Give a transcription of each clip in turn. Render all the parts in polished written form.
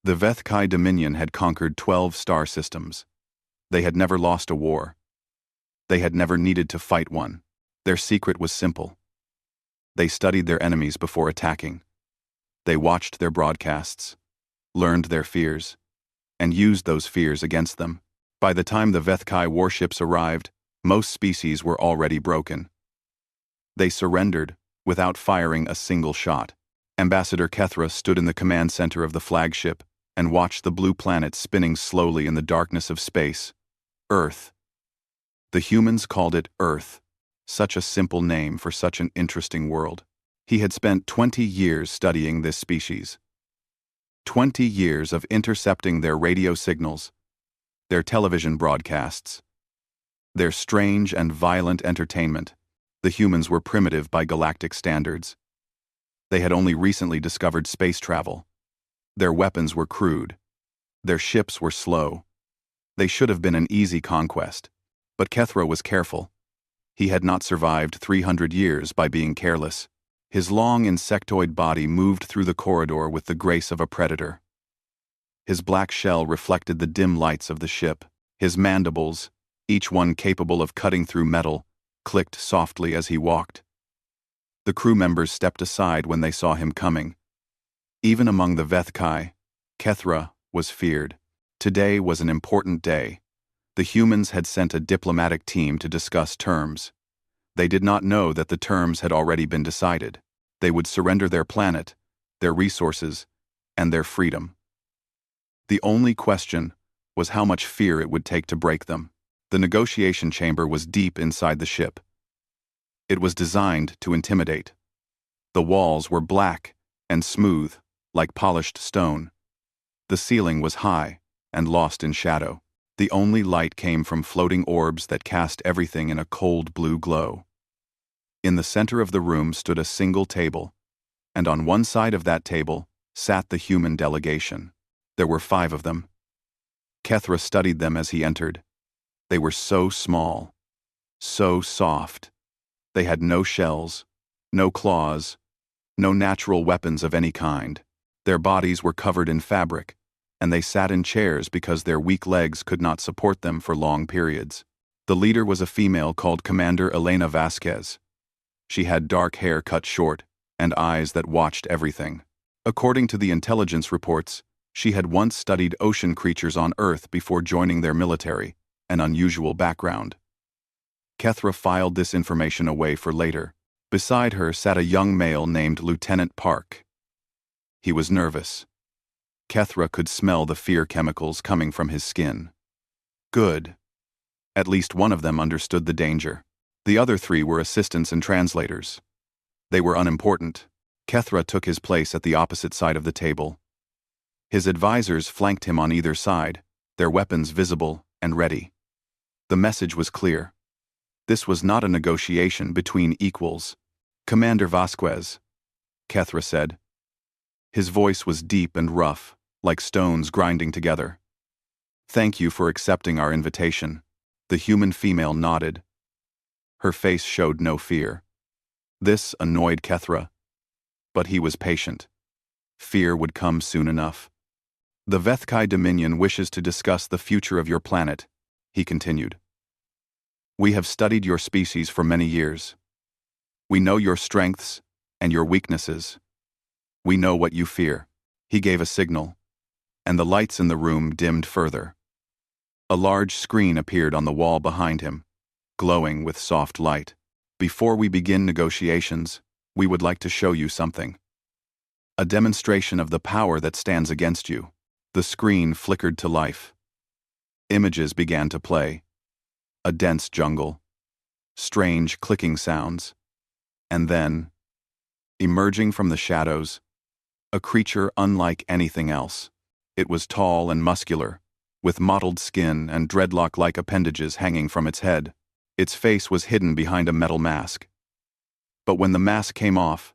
The Vethkai Dominion had conquered 12 star systems. They had never lost a war. They had never needed to fight one. Their secret was simple. They studied their enemies before attacking. They watched their broadcasts, learned their fears, and used those fears against them. By the time the Vethkai warships arrived, most species were already broken. They surrendered without firing a single shot. Ambassador Kethra stood in the command center of the flagship and watched the blue planet spinning slowly in the darkness of space. Earth. The humans called it Earth, such a simple name for such an interesting world. He had spent 20 years studying this species. 20 years of intercepting their radio signals, their television broadcasts, their strange and violent entertainment. The humans were primitive by galactic standards. They had only recently discovered space travel. Their weapons were crude. Their ships were slow. They should have been an easy conquest. But Kethra was careful. He had not survived 300 years by being careless. His long insectoid body moved through the corridor with the grace of a predator. His black shell reflected the dim lights of the ship. His mandibles, each one capable of cutting through metal, clicked softly as he walked. The crew members stepped aside when they saw him coming. Even among the Vethkai, Kethra was feared. Today was an important day. The humans had sent a diplomatic team to discuss terms. They did not know that the terms had already been decided. They would surrender their planet, their resources, and their freedom. The only question was how much fear it would take to break them. The negotiation chamber was deep inside the ship. It was designed to intimidate. The walls were black and smooth, like polished stone. The ceiling was high and lost in shadow. The only light came from floating orbs that cast everything in a cold blue glow. In the center of the room stood a single table, and on one side of that table sat the human delegation. There were 5 of them. Kethra studied them as he entered. They were so small, so soft. They had no shells, no claws, no natural weapons of any kind. Their bodies were covered in fabric, and they sat in chairs because their weak legs could not support them for long periods. The leader was a female called Commander Elena Vasquez. She had dark hair cut short and eyes that watched everything. According to the intelligence reports, she had once studied ocean creatures on Earth before joining their military, an unusual background. Kethra filed this information away for later. Beside her sat a young male named Lieutenant Park. He was nervous. Kethra could smell the fear chemicals coming from his skin. Good. At least one of them understood the danger. The other 3 were assistants and translators. They were unimportant. Kethra took his place at the opposite side of the table. His advisors flanked him on either side, their weapons visible and ready. The message was clear. This was not a negotiation between equals. Commander Vasquez, Kethra said. His voice was deep and rough, like stones grinding together. Thank you for accepting our invitation. The human female nodded. Her face showed no fear. This annoyed Kethra, but he was patient. Fear would come soon enough. The Vethkai Dominion wishes to discuss the future of your planet, he continued. We have studied your species for many years. We know your strengths and your weaknesses. We know what you fear. He gave a signal, and the lights in the room dimmed further. A large screen appeared on the wall behind him, glowing with soft light. Before we begin negotiations, we would like to show you something. A demonstration of the power that stands against you. The screen flickered to life. Images began to play. A dense jungle. Strange clicking sounds. And then, emerging from the shadows, a creature unlike anything else. It was tall and muscular, with mottled skin and dreadlock-like appendages hanging from its head. Its face was hidden behind a metal mask. But when the mask came off,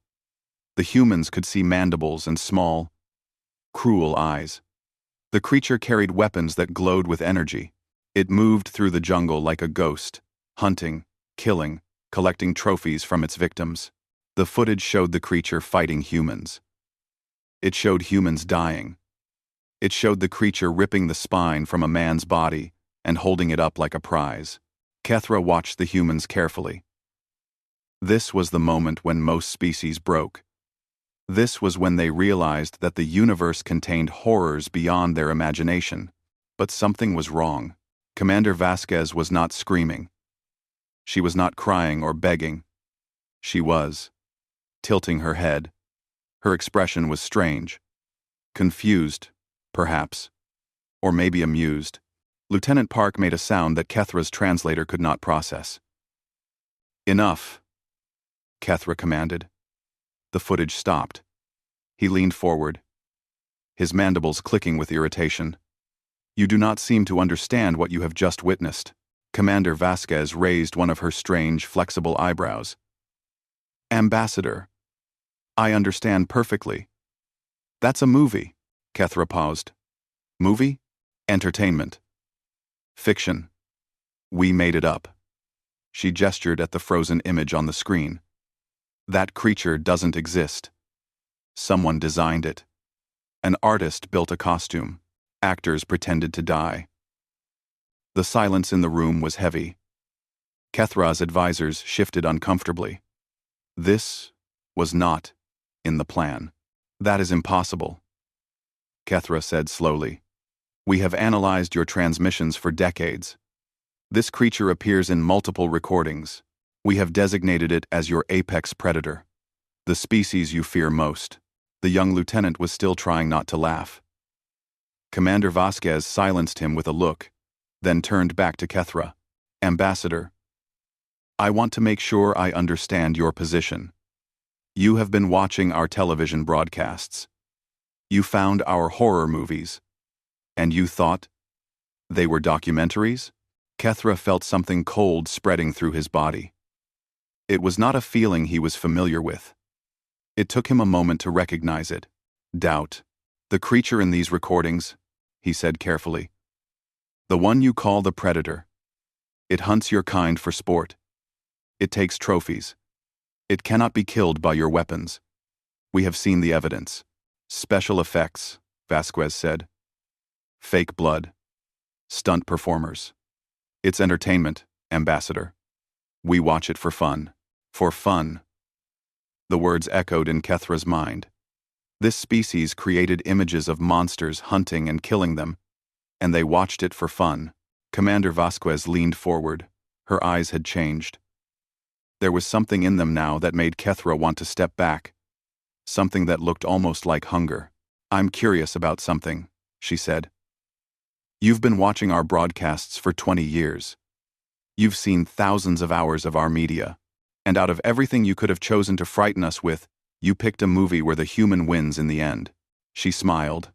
the humans could see mandibles and small, cruel eyes. The creature carried weapons that glowed with energy. It moved through the jungle like a ghost, hunting, killing, collecting trophies from its victims. The footage showed the creature fighting humans. It showed humans dying. It showed the creature ripping the spine from a man's body and holding it up like a prize. Kethra watched the humans carefully. This was the moment when most species broke. This was when they realized that the universe contained horrors beyond their imagination. But something was wrong. Commander Vasquez was not screaming. She was not crying or begging. She was tilting her head. Her expression was strange. Confused, perhaps. Or maybe amused. Lieutenant Park made a sound that Kethra's translator could not process. "Enough," Kethra commanded. The footage stopped. He leaned forward, his mandibles clicking with irritation. "You do not seem to understand what you have just witnessed." Commander Vasquez raised one of her strange, flexible eyebrows. "Ambassador, I understand perfectly. That's a movie." Kethra paused. "Movie? Entertainment. Fiction. We made it up." She gestured at the frozen image on the screen. "That creature doesn't exist. Someone designed it. An artist built a costume. Actors pretended to die." The silence in the room was heavy. Kethra's advisors shifted uncomfortably. "This was not in the plan. That is impossible," Kethra said slowly. "We have analyzed your transmissions for decades. This creature appears in multiple recordings. We have designated it as your apex predator, the species you fear most." The young lieutenant was still trying not to laugh. Commander Vasquez silenced him with a look, then turned back to Kethra. "Ambassador, I want to make sure I understand your position. You have been watching our television broadcasts. You found our horror movies. And you thought they were documentaries?" Kethra felt something cold spreading through his body. It was not a feeling he was familiar with. It took him a moment to recognize it. Doubt. "The creature in these recordings," he said carefully. "The one you call the predator. It hunts your kind for sport. It takes trophies. It cannot be killed by your weapons. We have seen the evidence. Special effects," Vasquez said. "Fake blood. Stunt performers. It's entertainment, Ambassador. We watch it for fun." For fun. The words echoed in Kethra's mind. This species created images of monsters hunting and killing them, and they watched it for fun. Commander Vasquez leaned forward. Her eyes had changed. There was something in them now that made Kethra want to step back. Something that looked almost like hunger. "I'm curious about something," she said. "You've been watching our broadcasts for 20 years. You've seen thousands of hours of our media. And out of everything you could have chosen to frighten us with, you picked a movie where the human wins in the end." She smiled.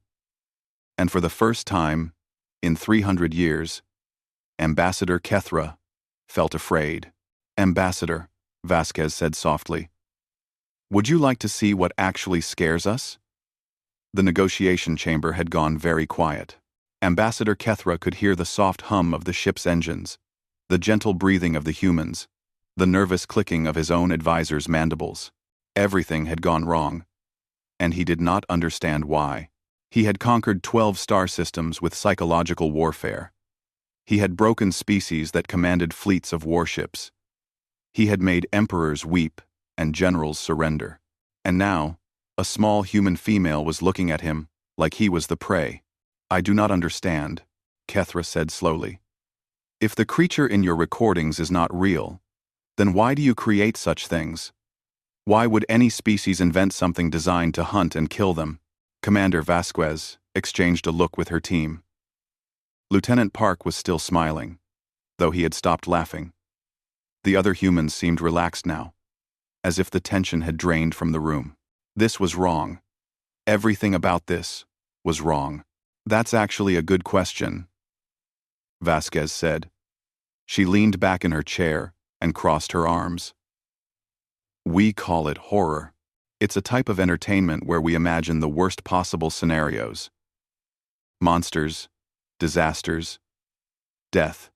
And for the first time, in 300 years, Ambassador Kethra felt afraid. "Ambassador," Vasquez said softly, "would you like to see what actually scares us?" The negotiation chamber had gone very quiet. Ambassador Kethra could hear the soft hum of the ship's engines, the gentle breathing of the humans, the nervous clicking of his own advisor's mandibles. Everything had gone wrong, and he did not understand why. He had conquered 12 star systems with psychological warfare. He had broken species that commanded fleets of warships. He had made emperors weep and generals surrender. And now, a small human female was looking at him like he was the prey. "I do not understand," Kethra said slowly. "If the creature in your recordings is not real, then why do you create such things? Why would any species invent something designed to hunt and kill them?" Commander Vasquez exchanged a look with her team. Lieutenant Park was still smiling, though he had stopped laughing. The other humans seemed relaxed now, as if the tension had drained from the room. This was wrong. Everything about this was wrong. "That's actually a good question," Vasquez said. She leaned back in her chair and crossed her arms. "We call it horror. It's a type of entertainment where we imagine the worst possible scenarios. Monsters, disasters, death.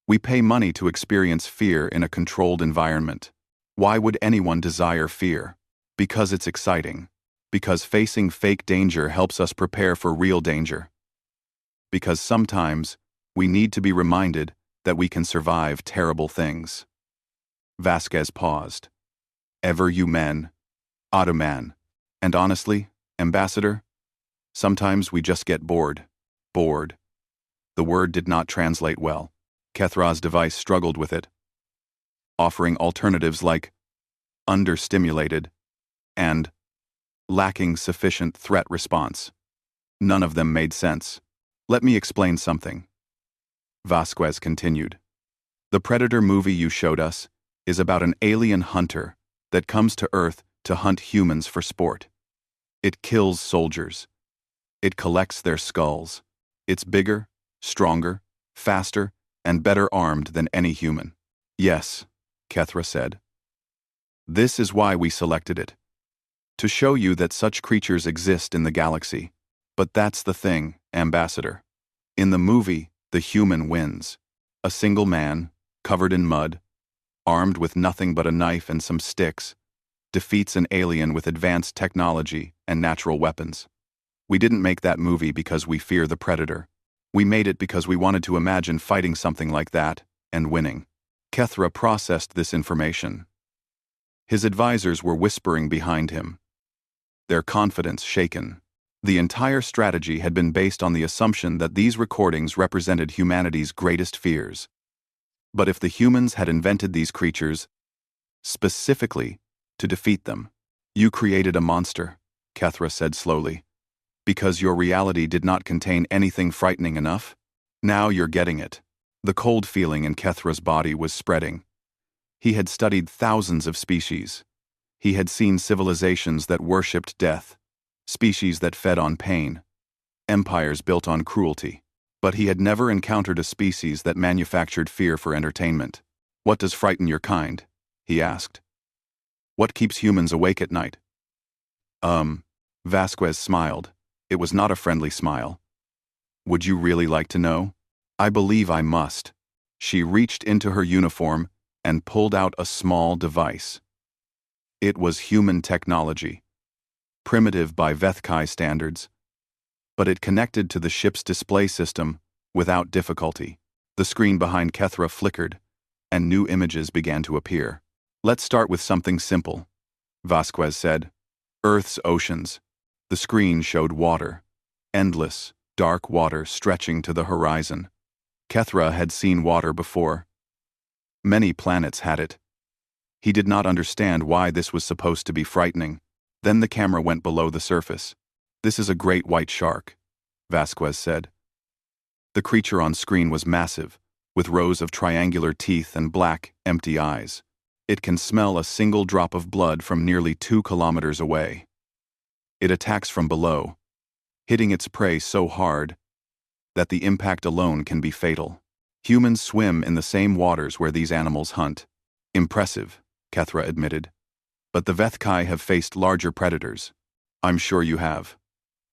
We pay money to experience fear in a controlled environment. Why would anyone desire fear? Because it's exciting. Because facing fake danger helps us prepare for real danger. Because sometimes we need to be reminded that we can survive terrible things. Vasquez paused. Ever you men, Ottoman, and honestly, Ambassador, sometimes we just get bored. Bored. The word did not translate well. Kethra's device struggled with it, offering alternatives like understimulated and lacking sufficient threat response. None of them made sense. Let me explain something. Vasquez continued. The Predator movie you showed us is about an alien hunter that comes to Earth to hunt humans for sport. It kills soldiers. It collects their skulls. It's bigger, stronger, faster, and better armed than any human. Yes, Kethra said. This is why we selected it. To show you that such creatures exist in the galaxy. But that's the thing, Ambassador. In the movie, the human wins. A single man, covered in mud, armed with nothing but a knife and some sticks, defeats an alien with advanced technology and natural weapons. We didn't make that movie because we fear the Predator. We made it because we wanted to imagine fighting something like that and winning. Kethra processed this information. His advisors were whispering behind him, their confidence shaken. The entire strategy had been based on the assumption that these recordings represented humanity's greatest fears. But if the humans had invented these creatures specifically to defeat them, you created a monster, Kethra said slowly. Because your reality did not contain anything frightening enough? Now you're getting it. The cold feeling in Kethra's body was spreading. He had studied thousands of species. He had seen civilizations that worshipped death, species that fed on pain, empires built on cruelty. But he had never encountered a species that manufactured fear for entertainment. What does frighten your kind? He asked. What keeps humans awake at night? Vasquez smiled. It was not a friendly smile. Would you really like to know? I believe I must. She reached into her uniform and pulled out a small device. It was human technology, primitive by Vethkai standards, but it connected to the ship's display system without difficulty. The screen behind Kethra flickered, and new images began to appear. Let's start with something simple, Vasquez said. Earth's oceans. The screen showed water, endless, dark water stretching to the horizon. Kethra had seen water before. Many planets had it. He did not understand why this was supposed to be frightening. Then the camera went below the surface. This is a great white shark, Vasquez said. The creature on screen was massive, with rows of triangular teeth and black, empty eyes. It can smell a single drop of blood from nearly 2 kilometers away. It attacks from below, hitting its prey so hard that the impact alone can be fatal. Humans swim in the same waters where these animals hunt. Impressive, Kethra admitted. But the Vethkai have faced larger predators. I'm sure you have.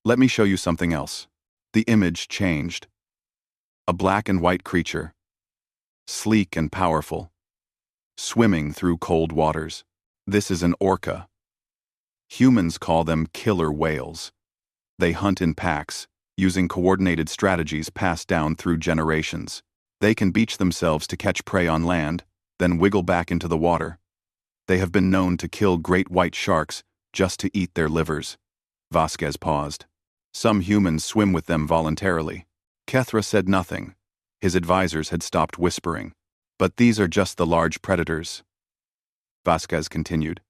Let me show you something else. The image changed. A black and white creature, sleek and powerful, swimming through cold waters. This is an orca. Humans call them killer whales. They hunt in packs, using coordinated strategies passed down through generations. They can beach themselves to catch prey on land, then wiggle back into the water. They have been known to kill great white sharks just to eat their livers. Vasquez paused. Some humans swim with them voluntarily. Kethra said nothing. His advisors had stopped whispering. But these are just the large predators. Vasquez continued.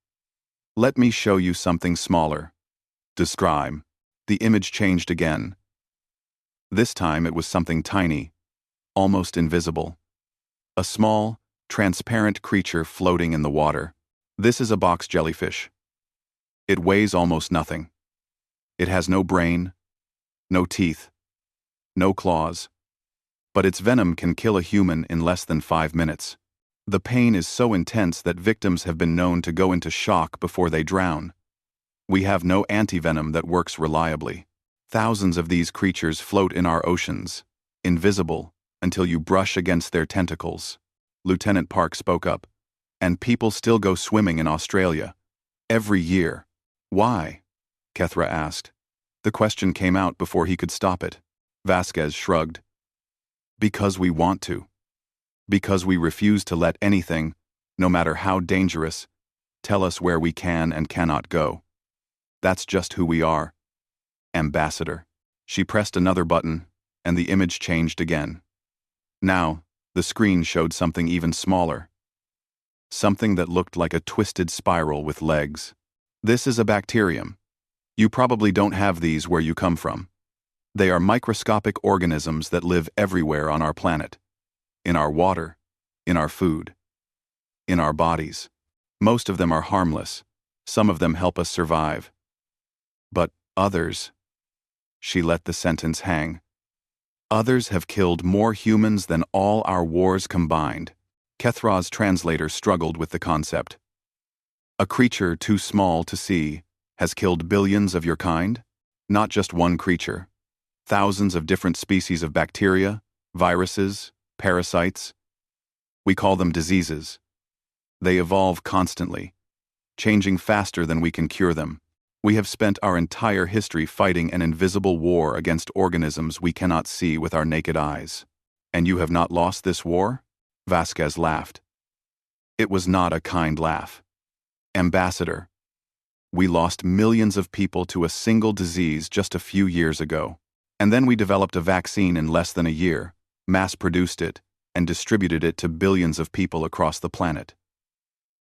Let me show you something smaller. Describe. The image changed again. This time it was something tiny, almost invisible. A small, transparent creature floating in the water. This is a box jellyfish. It weighs almost nothing. It has no brain, no teeth, no claws. But its venom can kill a human in less than 5 minutes. The pain is so intense that victims have been known to go into shock before they drown. We have no antivenom that works reliably. Thousands of these creatures float in our oceans, invisible, until you brush against their tentacles. Lieutenant Park spoke up. And people still go swimming in Australia. Every year. Why? Kethra asked. The question came out before he could stop it. Vasquez shrugged. Because we want to. Because we refuse to let anything, no matter how dangerous, tell us where we can and cannot go. That's just who we are. Ambassador. She pressed another button, and the image changed again. Now, the screen showed something even smaller. Something that looked like a twisted spiral with legs. This is a bacterium. You probably don't have these where you come from. They are microscopic organisms that live everywhere on our planet. In our water, in our food, in our bodies. Most of them are harmless. Some of them help us survive. But others... She let the sentence hang. Others have killed more humans than all our wars combined. Kethra's translator struggled with the concept. A creature too small to see has killed billions of your kind? Not just one creature. Thousands of different species of bacteria, viruses, parasites. We call them diseases. They evolve constantly, changing faster than we can cure them. We have spent our entire history fighting an invisible war against organisms we cannot see with our naked eyes. And you have not lost this war? Vasquez laughed. It was not a kind laugh. Ambassador, we lost millions of people to a single disease just a few years ago. And then we developed a vaccine in less than a year, mass-produced it, and distributed it to billions of people across the planet.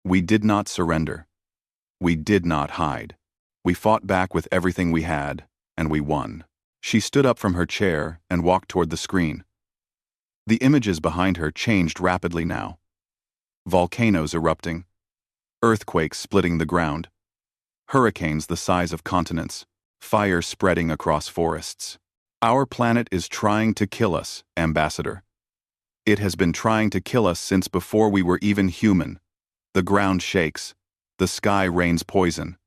We did not surrender. We did not hide. We fought back with everything we had, and we won. She stood up from her chair and walked toward the screen. The images behind her changed rapidly now. Volcanoes erupting, earthquakes splitting the ground, hurricanes the size of continents, fire spreading across forests. Our planet is trying to kill us, Ambassador. It has been trying to kill us since before we were even human. The ground shakes. The sky rains poison.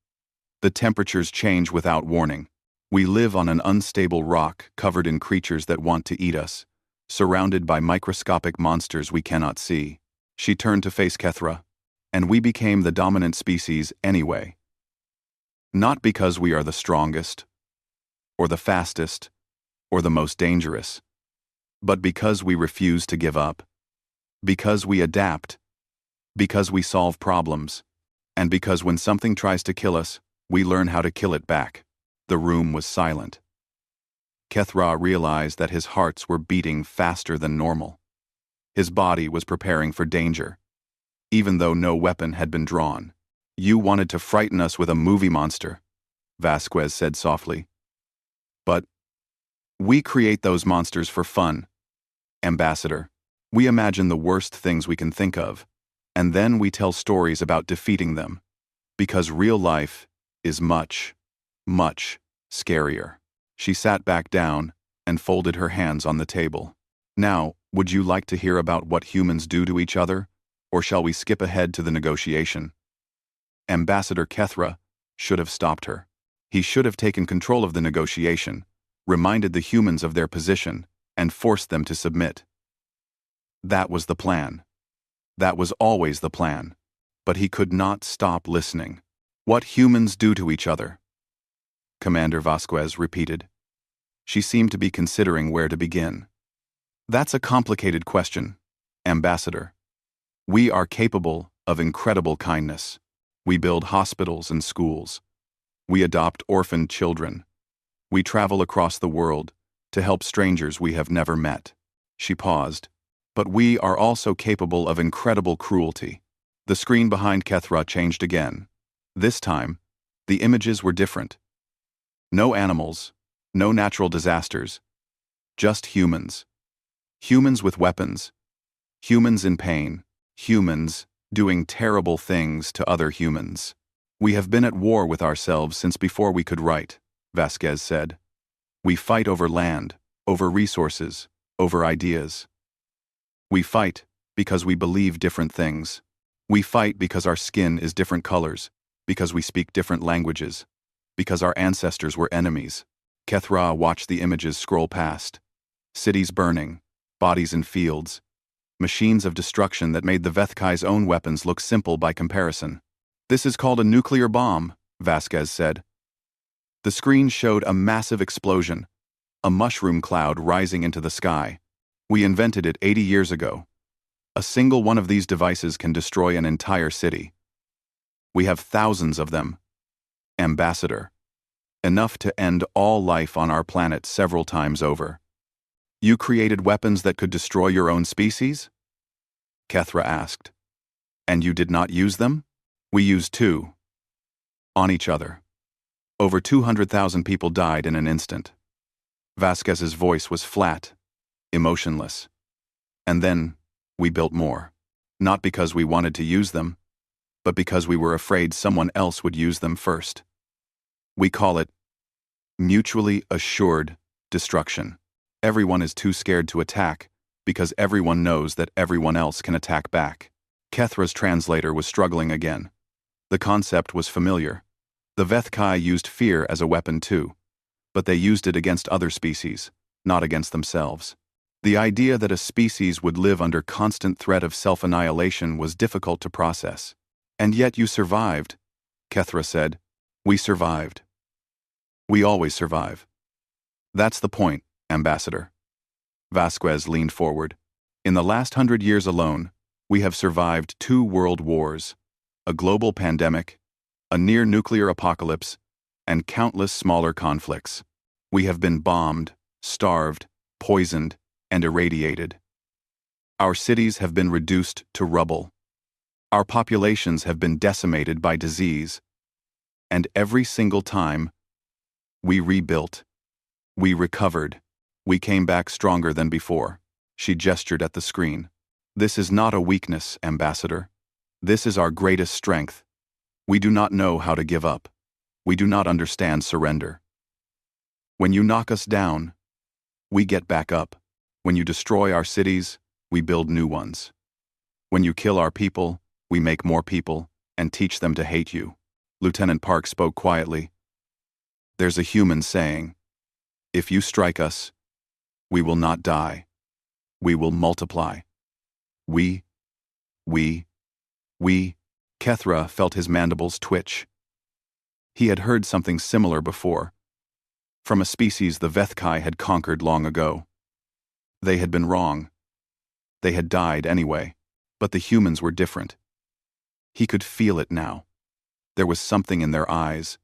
The temperatures change without warning. We live on an unstable rock covered in creatures that want to eat us, surrounded by microscopic monsters we cannot see. She turned to face Kethra, and we became the dominant species anyway. Not because we are the strongest, or the fastest, or the most dangerous, but because we refuse to give up, because we adapt, because we solve problems, and because when something tries to kill us, we learn how to kill it back. The room was silent. Kethra realized that his hearts were beating faster than normal. His body was preparing for danger, even though no weapon had been drawn. You wanted to frighten us with a movie monster, Vasquez said softly. But we create those monsters for fun, Ambassador. We imagine the worst things we can think of, and then we tell stories about defeating them, because real life is much, much scarier. She sat back down and folded her hands on the table. Now, would you like to hear about what humans do to each other, or shall we skip ahead to the negotiation? Ambassador Kethra should have stopped her. He should have taken control of the negotiation, reminded the humans of their position, and forced them to submit. That was the plan. That was always the plan. But he could not stop listening. What humans do to each other? Commander Vasquez repeated. She seemed to be considering where to begin. That's a complicated question, Ambassador. We are capable of incredible kindness. We build hospitals and schools. We adopt orphaned children. We travel across the world to help strangers we have never met. She paused. But we are also capable of incredible cruelty. The screen behind Kethra changed again. This time, the images were different. No animals, no natural disasters, just humans. Humans with weapons. Humans in pain. Humans doing terrible things to other humans. We have been at war with ourselves since before we could write, Vasquez said. We fight over land, over resources, over ideas. We fight because we believe different things. We fight because our skin is different colors, because we speak different languages, because our ancestors were enemies. Kethra watched the images scroll past. Cities burning, bodies in fields, machines of destruction that made the Vethkai's own weapons look simple by comparison. This is called a nuclear bomb, Vasquez said. The screen showed a massive explosion, a mushroom cloud rising into the sky. We invented it 80 years ago. A single one of these devices can destroy an entire city. We have thousands of them. Ambassador. Enough to end all life on our planet several times over. You created weapons that could destroy your own species? Kethra asked. And you did not use them? We used two. On each other. Over 200,000 people died in an instant. Vasquez's voice was flat, emotionless. And then, we built more. Not because we wanted to use them, but because we were afraid someone else would use them first. We call it mutually assured destruction. Everyone is too scared to attack because everyone knows that everyone else can attack back. Kethra's translator was struggling again. The concept was familiar. The Vethkai used fear as a weapon too, but they used it against other species, not against themselves. The idea that a species would live under constant threat of self-annihilation was difficult to process. And yet you survived, Kethra said. We survived. We always survive. That's the point, Ambassador. Vasquez leaned forward. In the last 100 years alone, we have survived 2 world wars, a global pandemic, a near-nuclear apocalypse, and countless smaller conflicts. We have been bombed, starved, poisoned, and irradiated. Our cities have been reduced to rubble. Our populations have been decimated by disease. And every single time, we rebuilt. We recovered. We came back stronger than before. She gestured at the screen. This is not a weakness, Ambassador. This is our greatest strength. We do not know how to give up. We do not understand surrender. When you knock us down, we get back up. When you destroy our cities, we build new ones. When you kill our people, we make more people and teach them to hate you. Lieutenant Park spoke quietly. There's a human saying, if you strike us, we will not die. We will multiply. We. Kethra felt his mandibles twitch. He had heard something similar before, from a species the Vethkai had conquered long ago. They had been wrong. They had died anyway, but the humans were different. He could feel it now. There was something in their eyes,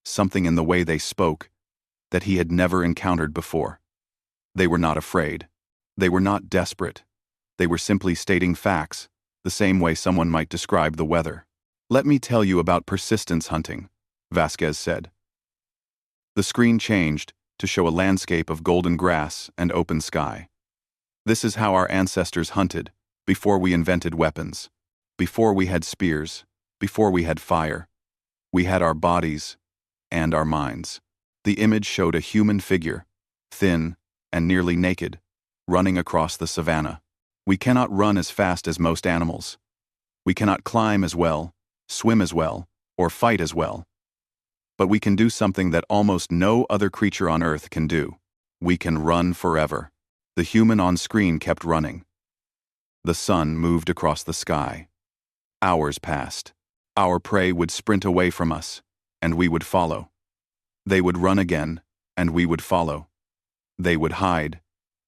something in the way they spoke, that he had never encountered before. They were not afraid. They were not desperate. They were simply stating facts, the same way someone might describe the weather. Let me tell you about persistence hunting, Vasquez said. The screen changed to show a landscape of golden grass and open sky. This is how our ancestors hunted, before we invented weapons, before we had spears, before we had fire. We had our bodies and our minds. The image showed a human figure, thin and nearly naked, running across the savannah. We cannot run as fast as most animals. We cannot climb as well, swim as well, or fight as well. But we can do something that almost no other creature on Earth can do. We can run forever. The human on screen kept running. The sun moved across the sky. Hours passed. Our prey would sprint away from us, and we would follow. They would run again, and we would follow. They would hide,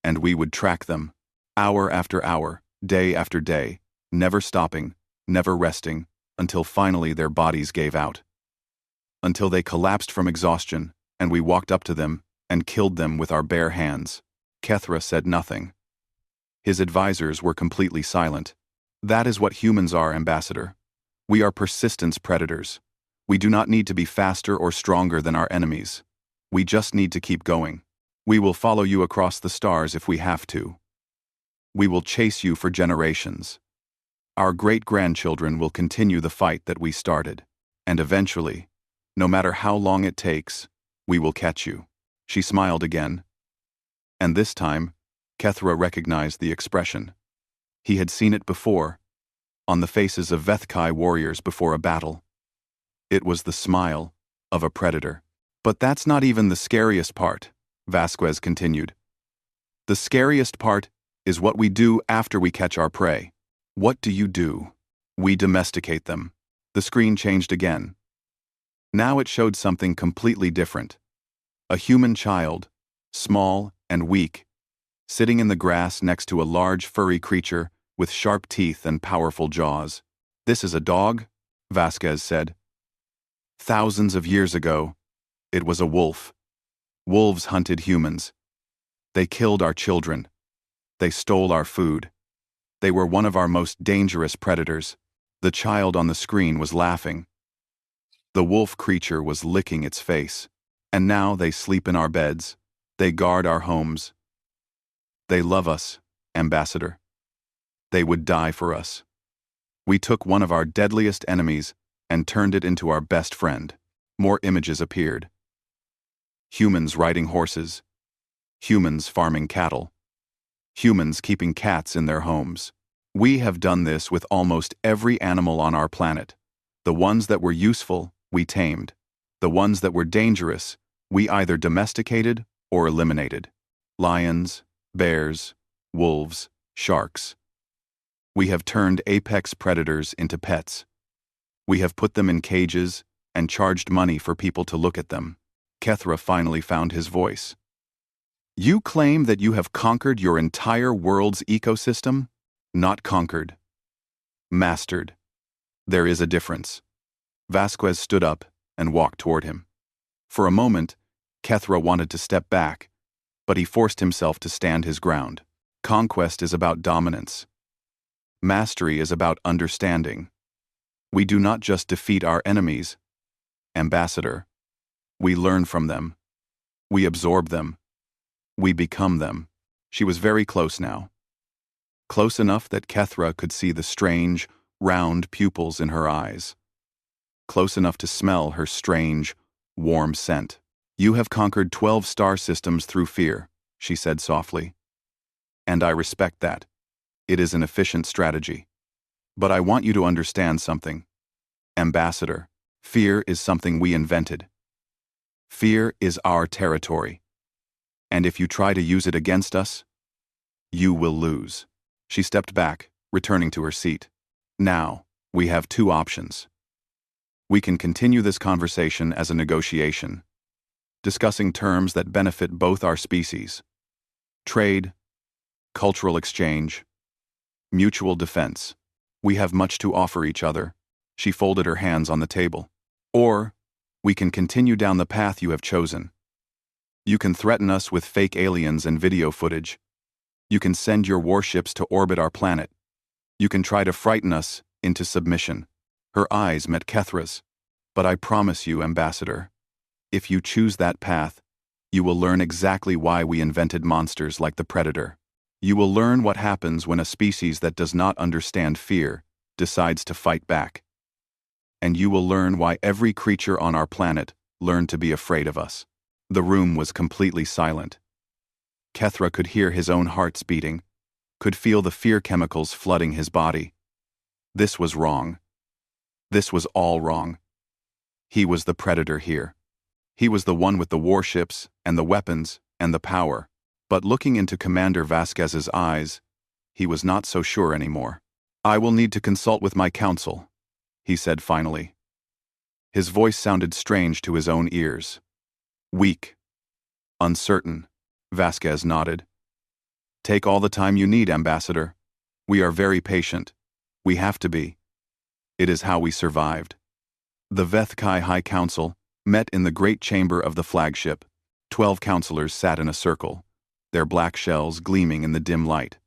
and we would track them, hour after hour, day after day, never stopping, never resting, until finally their bodies gave out. Until they collapsed from exhaustion, and we walked up to them and killed them with our bare hands. Kethra said nothing. His advisors were completely silent. That is what humans are, Ambassador. We are persistence predators. We do not need to be faster or stronger than our enemies. We just need to keep going. We will follow you across the stars if we have to. We will chase you for generations. Our great-grandchildren will continue the fight that we started. And eventually, no matter how long it takes, we will catch you. She smiled again. And this time, Kethra recognized the expression. He had seen it before, on the faces of Vethkai warriors before a battle. It was the smile of a predator. But that's not even the scariest part, Vasquez continued. The scariest part is what we do after we catch our prey. What do you do? We domesticate them. The screen changed again. Now it showed something completely different. A human child, small and weak, sitting in the grass next to a large furry creature with sharp teeth and powerful jaws. "This is a dog?" Vasquez said. "Thousands of years ago, it was a wolf. Wolves hunted humans. They killed our children. They stole our food. They were one of our most dangerous predators." The child on the screen was laughing. The wolf creature was licking its face. "And now they sleep in our beds. They guard our homes. They love us, Ambassador. They would die for us. We took one of our deadliest enemies and turned it into our best friend." More images appeared. Humans riding horses. Humans farming cattle. Humans keeping cats in their homes. "We have done this with almost every animal on our planet. The ones that were useful, we tamed. The ones that were dangerous, we either domesticated or eliminated. Lions, bears, wolves, sharks. We have turned apex predators into pets. We have put them in cages and charged money for people to look at them." Kethra finally found his voice. "You claim that you have conquered your entire world's ecosystem?" "Not conquered. Mastered. There is a difference." Vasquez stood up and walked toward him. For a moment, Kethra wanted to step back, but he forced himself to stand his ground. Conquest is about dominance. Mastery is about understanding. We do not just defeat our enemies, Ambassador. We learn from them. We absorb them. We become them. She was very close now. Close enough that Kethra could see the strange, round pupils in her eyes. Close enough to smell her strange, warm scent. "You have conquered 12 star systems through fear," she said softly. "And I respect that. It is an efficient strategy. But I want you to understand something. Ambassador, fear is something we invented. Fear is our territory. And if you try to use it against us, you will lose." She stepped back, returning to her seat. "Now, we have two options. We can continue this conversation as a negotiation, discussing terms that benefit both our species. Trade, cultural exchange, mutual defense. We have much to offer each other." She folded her hands on the table. "Or, we can continue down the path you have chosen. You can threaten us with fake aliens and video footage. You can send your warships to orbit our planet. You can try to frighten us into submission." Her eyes met Kethra's. "But I promise you, Ambassador, if you choose that path, you will learn exactly why we invented monsters like the Predator. You will learn what happens when a species that does not understand fear decides to fight back. And you will learn why every creature on our planet learned to be afraid of us." The room was completely silent. Kethra could hear his own hearts beating, could feel the fear chemicals flooding his body. This was wrong. This was all wrong. He was the predator here. He was the one with the warships and the weapons and the power. But looking into Commander Vasquez's eyes, he was not so sure anymore. "I will need to consult with my council," he said finally. His voice sounded strange to his own ears. Weak. Uncertain. Vasquez nodded. "Take all the time you need, Ambassador. We are very patient. We have to be. It is how we survived." The Vethkai High Council met in the great chamber of the flagship. 12 counselors sat in a circle, their black shells gleaming in the dim light.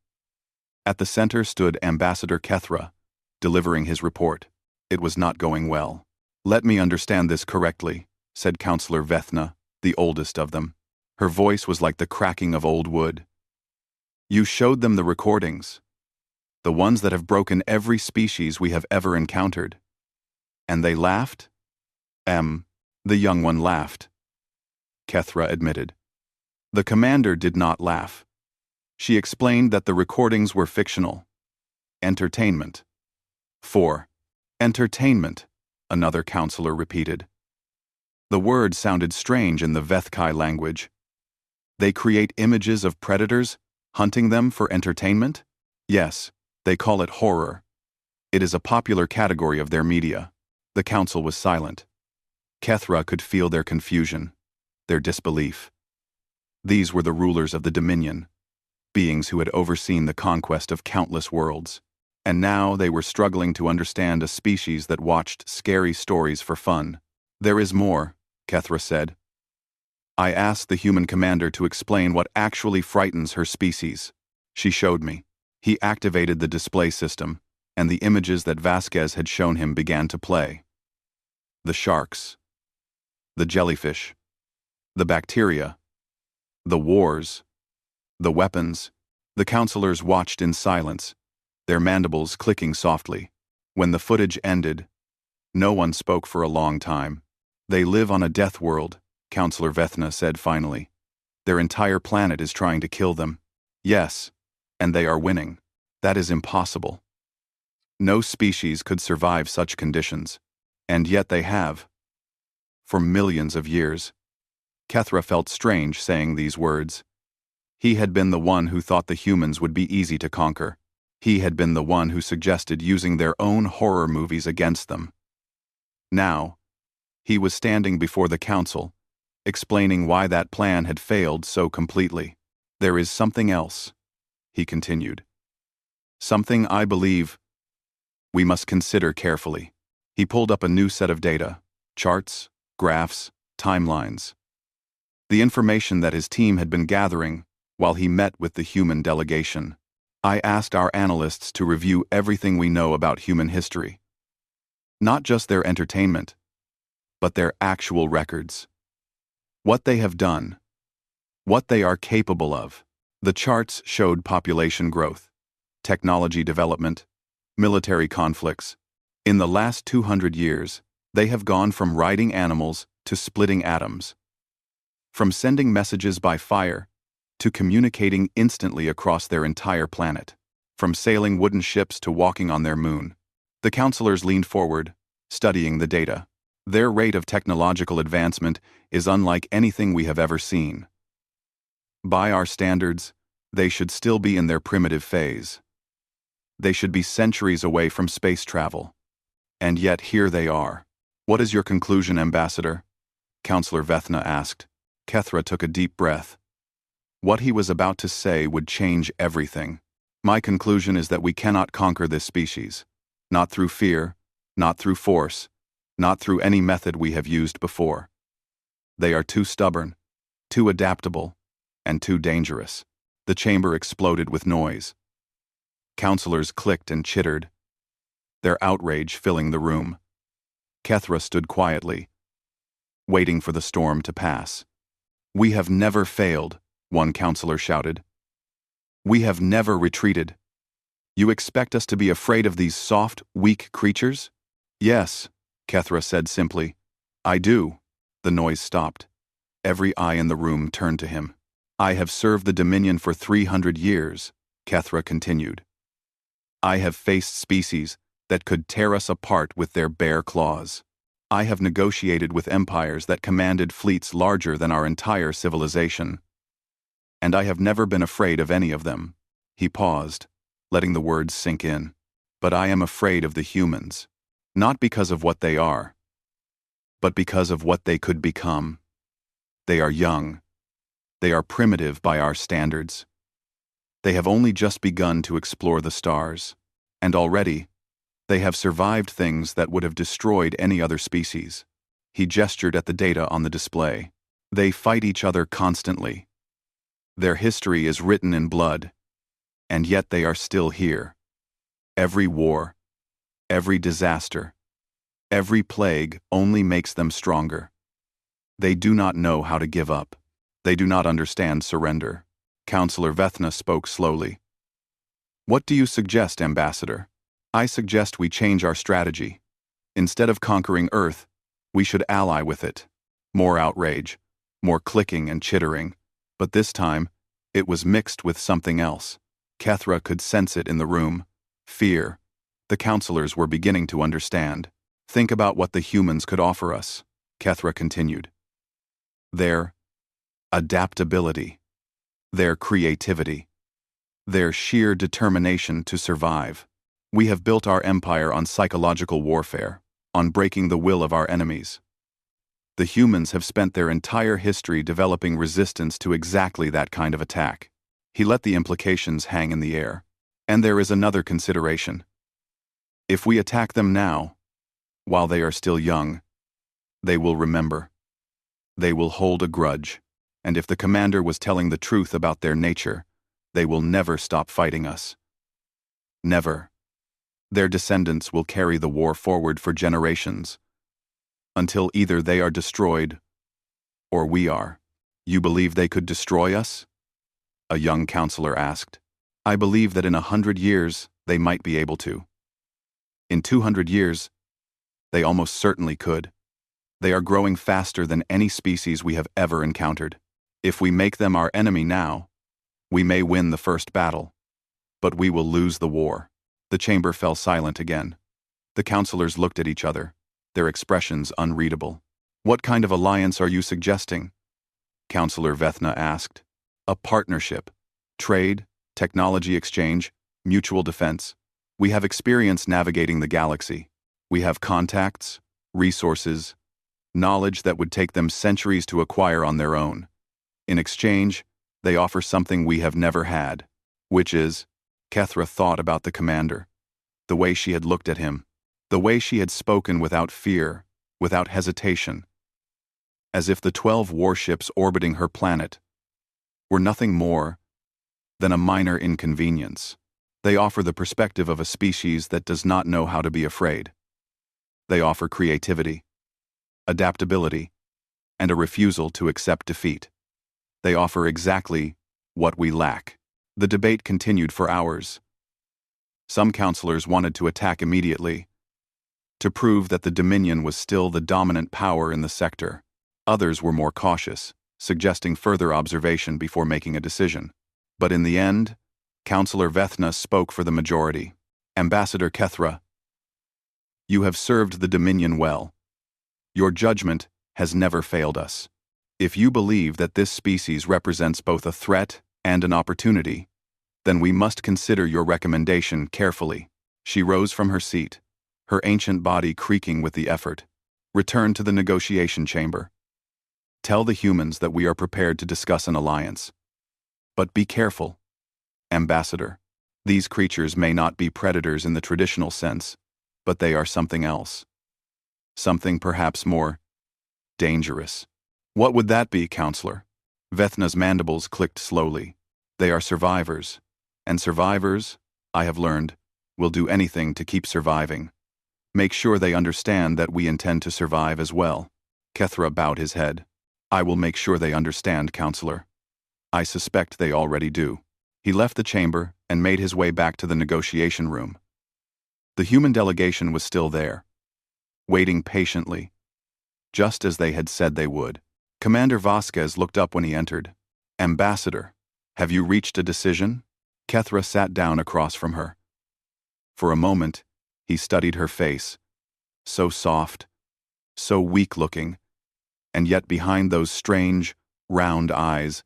At the center stood Ambassador Kethra, delivering his report. It was not going well. "Let me understand this correctly," said Counselor Vethna, the oldest of them. Her voice was like the cracking of old wood. "You showed them the recordings, the ones that have broken every species we have ever encountered. And they laughed?" The young one laughed. Kethra admitted. The commander did not laugh. She explained that the recordings were fictional. Entertainment. 4. Entertainment, another counselor repeated. The word sounded strange in the Vethkai language. They create images of predators, hunting them for entertainment? Yes, they call it horror. It is a popular category of their media. The council was silent. Kethra could feel their confusion, their disbelief. These were the rulers of the Dominion, beings who had overseen the conquest of countless worlds. And now they were struggling to understand a species that watched scary stories for fun. "There is more," Kethra said. "I asked the human commander to explain what actually frightens her species. She showed me." He activated the display system, and the images that Vasquez had shown him began to play. The sharks, the jellyfish, the bacteria, the wars, the weapons. The counselors watched in silence, their mandibles clicking softly. When the footage ended, no one spoke for a long time. "They live on a death world," Counselor Vethna said finally. "Their entire planet is trying to kill them." "Yes, and they are winning. That is impossible. No species could survive such conditions. And yet they have. For millions of years." Kethra felt strange saying these words. He had been the one who thought the humans would be easy to conquer. He had been the one who suggested using their own horror movies against them. Now, he was standing before the council, explaining why that plan had failed so completely. "There is something else," he continued. "Something I believe we must consider carefully." He pulled up a new set of data, charts, graphs, timelines. The information that his team had been gathering while he met with the human delegation. "I asked our analysts to review everything we know about human history. Not just their entertainment, but their actual records. What they have done. What they are capable of." The charts showed population growth, technology development, military conflicts. In the last 200 years, they have gone from riding animals to splitting atoms. From sending messages by fire to communicating instantly across their entire planet. From sailing wooden ships to walking on their moon. The counselors leaned forward, studying the data. "Their rate of technological advancement is unlike anything we have ever seen. By our standards, they should still be in their primitive phase. They should be centuries away from space travel. And yet here they are." "What is your conclusion, Ambassador?" Counselor Vethna asked. Kethra took a deep breath. What he was about to say would change everything. "My conclusion is that we cannot conquer this species. Not through fear, not through force, not through any method we have used before. They are too stubborn, too adaptable, and too dangerous." The chamber exploded with noise. Counselors clicked and chittered, their outrage filling the room. Kethra stood quietly, waiting for the storm to pass. "We have never failed," one counselor shouted. "We have never retreated. You expect us to be afraid of these soft, weak creatures?" "Yes," Kethra said simply. "I do." The noise stopped. Every eye in the room turned to him. "I have served the Dominion for 300 years, Kethra continued. "I have faced species that could tear us apart with their bare claws. I have negotiated with empires that commanded fleets larger than our entire civilization. And I have never been afraid of any of them." He paused, letting the words sink in. "But I am afraid of the humans. Not because of what they are, but because of what they could become. They are young. They are primitive by our standards. They have only just begun to explore the stars. And already, they have survived things that would have destroyed any other species." He gestured at the data on the display. "They fight each other constantly. Their history is written in blood, and yet they are still here. Every war, every disaster, every plague only makes them stronger. They do not know how to give up. They do not understand surrender." Counselor Vethna spoke slowly. "What do you suggest, Ambassador?" "I suggest we change our strategy. Instead of conquering Earth, we should ally with it. More outrage, more clicking and chittering. But this time, it was mixed with something else. Kethra could sense it in the room. Fear. The counselors were beginning to understand. "Think about what the humans could offer us," Kethra continued. "Their adaptability, their creativity, their sheer determination to survive. We have built our empire on psychological warfare, on breaking the will of our enemies. The humans have spent their entire history developing resistance to exactly that kind of attack. He let the implications hang in the air. And there is another consideration. If we attack them now, while they are still young, they will remember. They will hold a grudge. And if the commander was telling the truth about their nature, they will never stop fighting us. Never. Their descendants will carry the war forward for generations, until either they are destroyed, or we are. You believe they could destroy us? A young counselor asked. I believe that in 100 years, they might be able to. In 200 years, they almost certainly could. They are growing faster than any species we have ever encountered. If we make them our enemy now, we may win the first battle, but we will lose the war. The chamber fell silent again. The counselors looked at each other, their expressions unreadable. What kind of alliance are you suggesting? Counselor Vethna asked. A partnership. Trade, technology exchange, mutual defense. We have experience navigating the galaxy. We have contacts, resources, knowledge that would take them centuries to acquire on their own. In exchange, they offer something we have never had, which is, Kethra thought about the commander, the way she had looked at him, the way she had spoken without fear, without hesitation, as if the 12 warships orbiting her planet were nothing more than a minor inconvenience. They offer the perspective of a species that does not know how to be afraid. They offer creativity, adaptability, and a refusal to accept defeat. They offer exactly what we lack. The debate continued for hours. Some counselors wanted to attack immediately, to prove that the Dominion was still the dominant power in the sector. Others were more cautious, suggesting further observation before making a decision. But in the end, Counselor Vethna spoke for the majority. Ambassador Kethra, you have served the Dominion well. Your judgment has never failed us. If you believe that this species represents both a threat and an opportunity, then we must consider your recommendation carefully. She rose from her seat, her ancient body creaking with the effort. Return to the negotiation chamber. Tell the humans that we are prepared to discuss an alliance. But be careful, Ambassador. These creatures may not be predators in the traditional sense, but they are something else. Something perhaps more dangerous. What would that be, Counselor? Vethna's mandibles clicked slowly. They are survivors, and survivors, I have learned, will do anything to keep surviving. Make sure they understand that we intend to survive as well. Kethra bowed his head. I will make sure they understand, Counselor. I suspect they already do. He left the chamber and made his way back to the negotiation room. The human delegation was still there, waiting patiently, just as they had said they would. Commander Vasquez looked up when he entered. Ambassador, have you reached a decision? Kethra sat down across from her. For a moment, he studied her face, so soft, so weak-looking, and yet behind those strange, round eyes,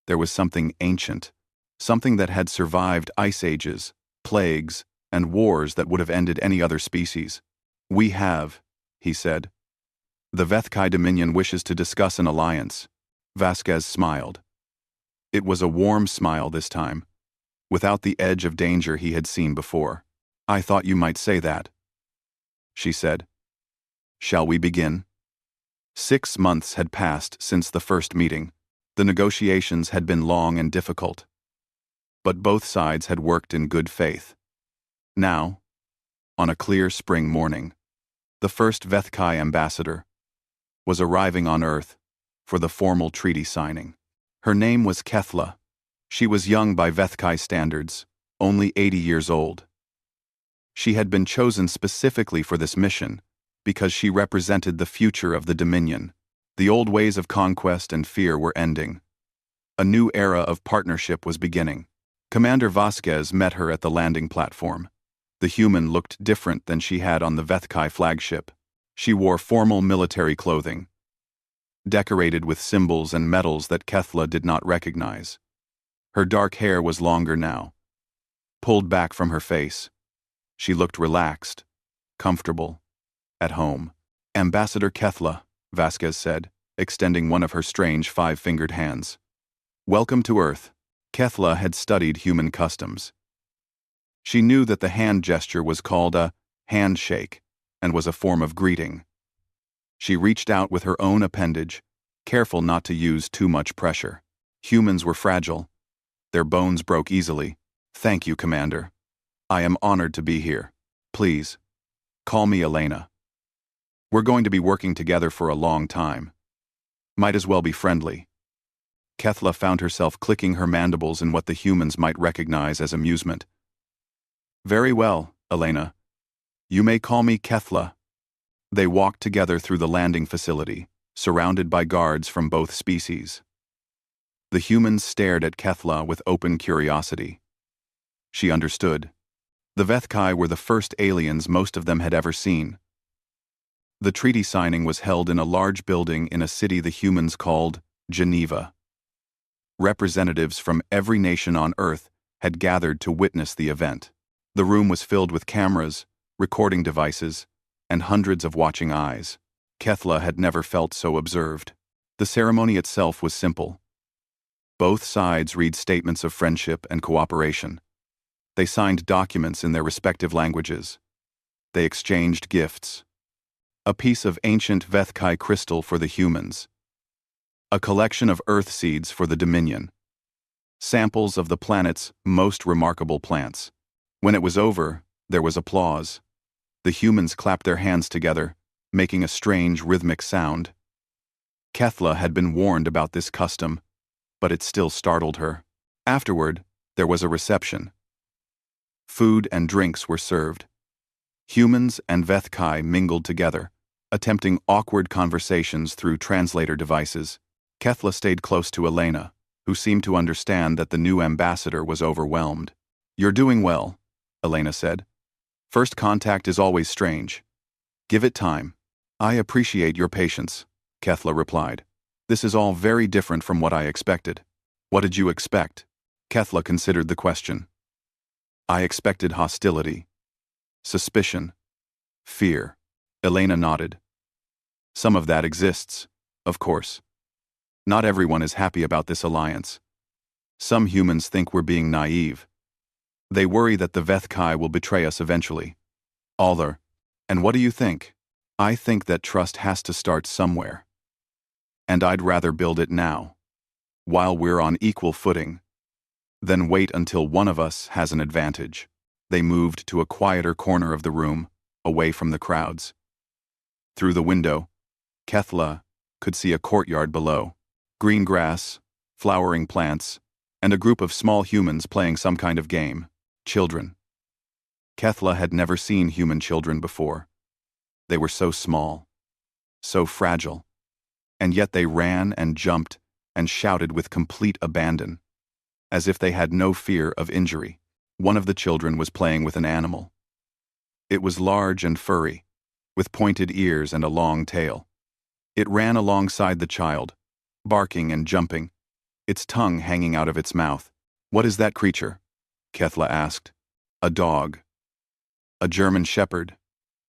there was something ancient, something that had survived ice ages, plagues, and wars that would have ended any other species. We have, he said. The Vethkai Dominion wishes to discuss an alliance. Vasquez smiled. It was a warm smile this time, without the edge of danger he had seen before. I thought you might say that, she said. Shall we begin? 6 months had passed since the first meeting. The negotiations had been long and difficult, but both sides had worked in good faith. Now, on a clear spring morning, the first Vethkai ambassador was arriving on Earth for the formal treaty signing. Her name was Kethla. She was young by Vethkai standards, only 80 years old. She had been chosen specifically for this mission because she represented the future of the Dominion. The old ways of conquest and fear were ending. A new era of partnership was beginning. Commander Vasquez met her at the landing platform. The human looked different than she had on the Vethkai flagship. She wore formal military clothing, decorated with symbols and medals that Kethla did not recognize. Her dark hair was longer now, pulled back from her face. She looked relaxed, comfortable, at home. Ambassador Kethla, Vasquez said, extending one of her strange five-fingered hands. Welcome to Earth. Kethla had studied human customs. She knew that the hand gesture was called a handshake and was a form of greeting. She reached out with her own appendage, careful not to use too much pressure. Humans were fragile. Their bones broke easily. Thank you, Commander. I am honored to be here. Please, call me Elena. We're going to be working together for a long time. Might as well be friendly. Kethla found herself clicking her mandibles in what the humans might recognize as amusement. Very well, Elena. You may call me Kethla. They walked together through the landing facility, surrounded by guards from both species. The humans stared at Kethla with open curiosity. She understood. The Vethkai were the first aliens most of them had ever seen. The treaty signing was held in a large building in a city the humans called Geneva. Representatives from every nation on Earth had gathered to witness the event. The room was filled with cameras, recording devices, and hundreds of watching eyes. Kethla had never felt so observed. The ceremony itself was simple. Both sides read statements of friendship and cooperation. They signed documents in their respective languages. They exchanged gifts. A piece of ancient Vethkai crystal for the humans. A collection of earth seeds for the Dominion. Samples of the planet's most remarkable plants. When it was over, there was applause. The humans clapped their hands together, making a strange rhythmic sound. Kethla had been warned about this custom, but it still startled her. Afterward, there was a reception. Food and drinks were served. Humans and Vethkai mingled together, attempting awkward conversations through translator devices. Kethla stayed close to Elena, who seemed to understand that the new ambassador was overwhelmed. You're doing well, Elena said. First contact is always strange. Give it time. I appreciate your patience, Kethla replied. This is all very different from what I expected. What did you expect? Kethla considered the question. I expected hostility, suspicion, fear. Elena nodded. Some of that exists, of course. Not everyone is happy about this alliance. Some humans think we're being naive. They worry that the Vethkai will betray us eventually. Aller, and what do you think? I think that trust has to start somewhere. And I'd rather build it now, while we're on equal footing, than wait until one of us has an advantage. They moved to a quieter corner of the room, away from the crowds. Through the window, Kethla could see a courtyard below. Green grass, flowering plants, and a group of small humans playing some kind of game. Children. Kethla had never seen human children before. They were so small, so fragile, and yet they ran and jumped and shouted with complete abandon, as if they had no fear of injury. One of the children was playing with an animal. It was large and furry, with pointed ears and a long tail. It ran alongside the child, barking and jumping, its tongue hanging out of its mouth. What is that creature? Kethla asked. A dog. A German shepherd,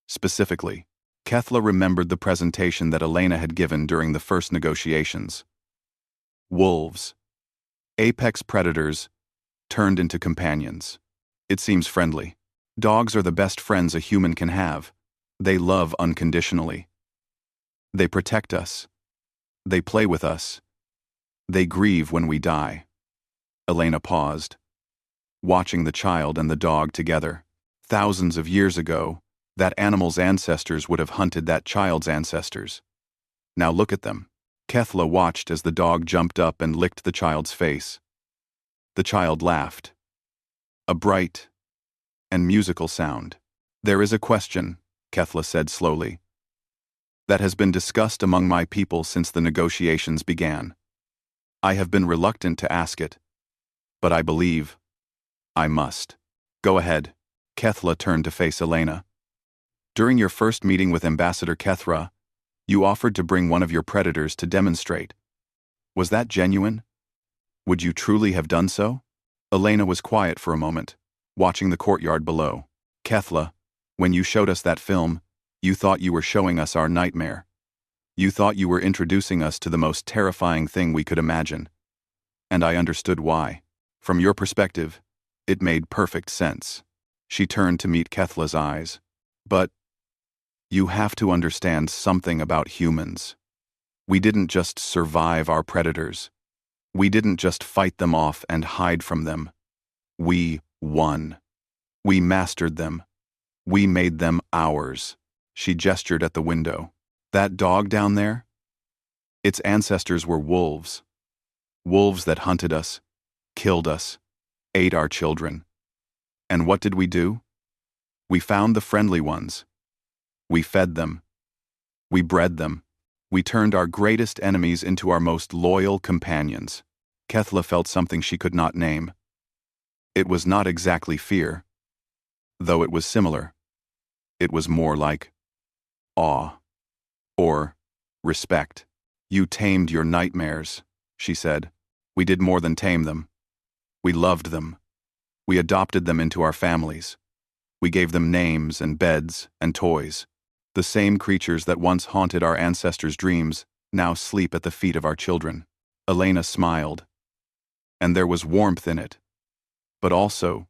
specifically. Kethla remembered the presentation that Elena had given during the first negotiations. Wolves. Apex predators turned into companions. It seems friendly. Dogs are the best friends a human can have. They love unconditionally. They protect us. They play with us. They grieve when we die. Elena paused, watching the child and the dog together. Thousands of years ago, that animal's ancestors would have hunted that child's ancestors. Now look at them. Kethla watched as the dog jumped up and licked the child's face. The child laughed. A bright and musical sound. There is a question, Kethla said slowly, that has been discussed among my people since the negotiations began. I have been reluctant to ask it, but I believe I must. Go ahead. Kethla turned to face Elena. During your first meeting with Ambassador Kethra, you offered to bring one of your predators to demonstrate. Was that genuine? Would you truly have done so? Elena was quiet for a moment, watching the courtyard below. Kethla, when you showed us that film, you thought you were showing us our nightmare. You thought you were introducing us to the most terrifying thing we could imagine. And I understood why. From your perspective, it made perfect sense. She turned to meet Kethla's eyes. But you have to understand something about humans. We didn't just survive our predators. We didn't just fight them off and hide from them. We won. We mastered them. We made them ours. She gestured at the window. That dog down there? Its ancestors were wolves. Wolves that hunted us, killed us, ate our children. And what did we do? We found the friendly ones. We fed them. We bred them. We turned our greatest enemies into our most loyal companions. Kethla felt something she could not name. It was not exactly fear, though it was similar. It was more like awe or respect. You tamed your nightmares, she said. We did more than tame them. We loved them. We adopted them into our families. We gave them names and beds and toys. The same creatures that once haunted our ancestors' dreams now sleep at the feet of our children. Elena smiled, and there was warmth in it, but also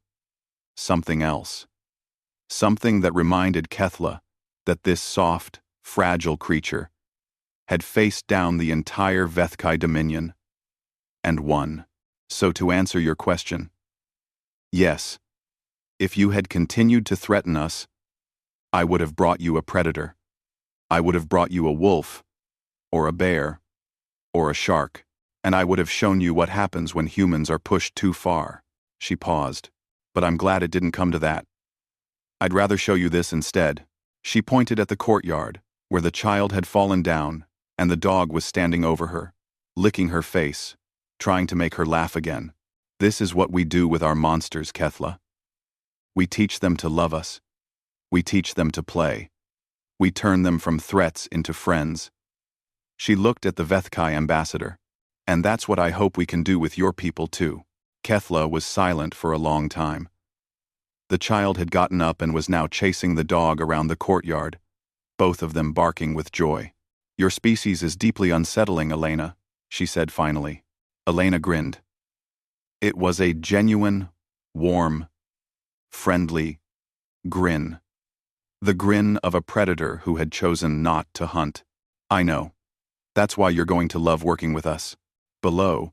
something else. Something that reminded Kethla that this soft, fragile creature had faced down the entire Vethkai dominion and won. So to answer your question, yes, if you had continued to threaten us, I would have brought you a predator. I would have brought you a wolf, or a bear, or a shark, and I would have shown you what happens when humans are pushed too far. She paused, but I'm glad it didn't come to that. I'd rather show you this instead. She pointed at the courtyard, where the child had fallen down, and the dog was standing over her, licking her face, trying to make her laugh again. This is what we do with our monsters, Kethla. We teach them to love us. We teach them to play. We turn them from threats into friends. She looked at the Vethkai ambassador. And that's what I hope we can do with your people too. Kethla was silent for a long time. The child had gotten up and was now chasing the dog around the courtyard, both of them barking with joy. Your species is deeply unsettling, Elena, she said finally. Elena grinned. It was a genuine, warm, friendly grin. The grin of a predator who had chosen not to hunt. I know. That's why you're going to love working with us. Below,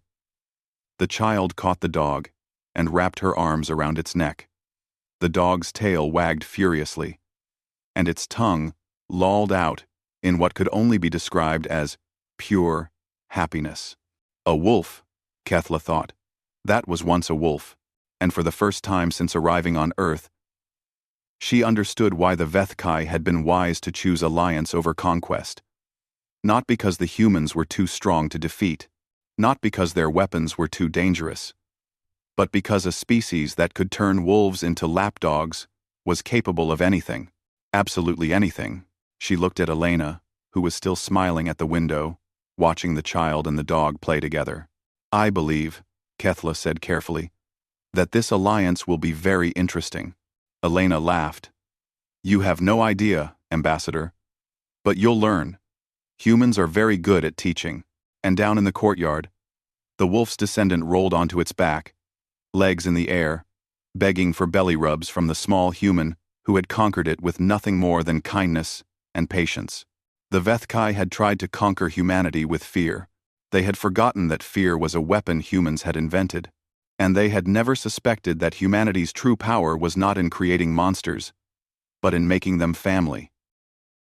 the child caught the dog and wrapped her arms around its neck. The dog's tail wagged furiously, and its tongue lolled out in what could only be described as pure happiness. A wolf, Kethla thought. That was once a wolf, and for the first time since arriving on Earth, she understood why the Vethkai had been wise to choose alliance over conquest. Not because the humans were too strong to defeat, not because their weapons were too dangerous, but because a species that could turn wolves into lapdogs was capable of anything, absolutely anything. She looked at Elena, who was still smiling at the window, watching the child and the dog play together. I believe, Kethla said carefully, that this alliance will be very interesting. Elena laughed. You have no idea, Ambassador, but you'll learn. Humans are very good at teaching. And down in the courtyard, the wolf's descendant rolled onto its back, legs in the air, begging for belly rubs from the small human who had conquered it with nothing more than kindness and patience. The Vethkai had tried to conquer humanity with fear. They had forgotten that fear was a weapon humans had invented, and they had never suspected that humanity's true power was not in creating monsters, but in making them family.